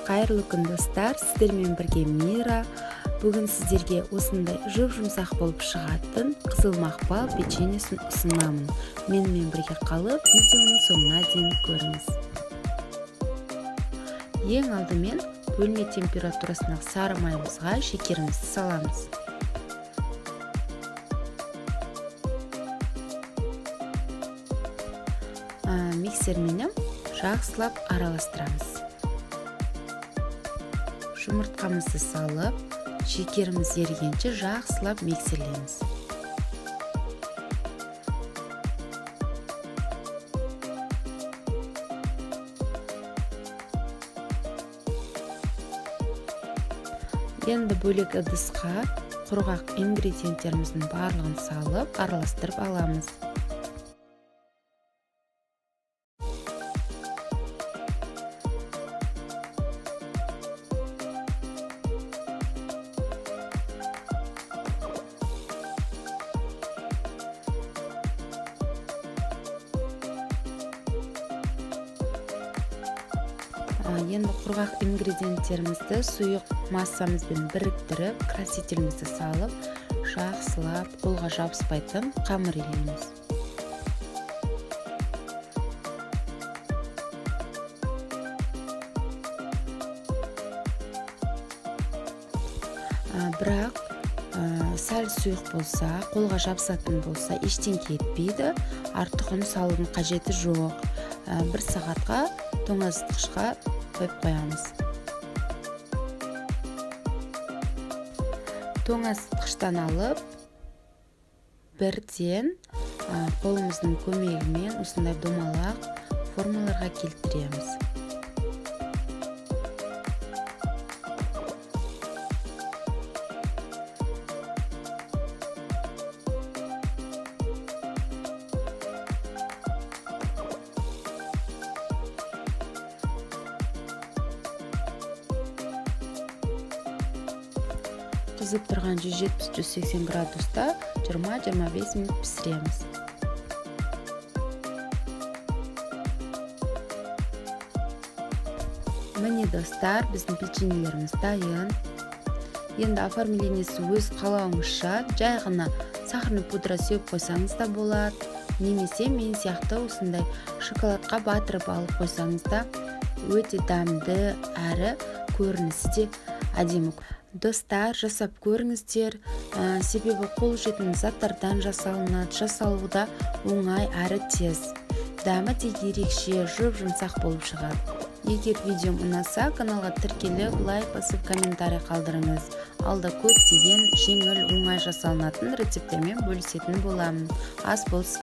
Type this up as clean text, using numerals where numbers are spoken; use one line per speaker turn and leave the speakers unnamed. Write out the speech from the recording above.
Қайырлы күн достар, сіздермен бірге Мира. Бүгін сіздерге осындай жұп-жұмсақ болып шығатын қызыл мақпал печеньесін ұсынамын. Менімен бірге қалып, видеоның соңына дейін көріңіз. Ең алдымен бөлме температурасындағы сары майымызға шекерімізді саламыз. Миксерменен жақсылап араластырамыз. Жұмыртқамызды салып, шекеріміз ерігенше жақсылап миксерлейміз. Енді бөлек ыдысқа құрғақ ингредиенттеріміздің барлығын салып, араластырып аламыз. Енді құрғақ ингредиенттерімізді сұйық массамызбен біріктіріп, красителімізді салып, жақсылап қолға жабыспайтын қамыр илейміз. Бірақ сәл сұйық болса, қолға жабысатын болса, ештеңе етпейді. Артығын салудың қажеті жоқ. 1 сағатқа тоңазытқышқа қойып қоямыз. Тоңазытқыштан алып, бірден қолымыздың көмегімен осындай домалақ формаларға келтіреміз. Қызып тұрған 170-180 градуста 20-25 минут пісіреміз. Міне достар, біздің печеньелеріміз дайын. Енді оформлениесі өз қалауыңызша, жай ғана сахарный пудра сеуіп қойсаңыз да болады. Немесе мен сияқты осындай шоколадқа батырып алып қойсаңыз да өте дәмді әрі көрінісі де әдемі. Достар, жасап көріңіздер, себебі қолжетімді заттардан жасалуда оңай әрі тез. Дәмі де ерекше, жұп-жұмсақ болып шығады. Егер видеом ұнаса, каналға тіркеліп, лайк басып, комментарий қалдырыңыз. Алда көптеген жеңіл, оңай жасалынатын рецепттермен бөлісетін боламын. Ас болсын.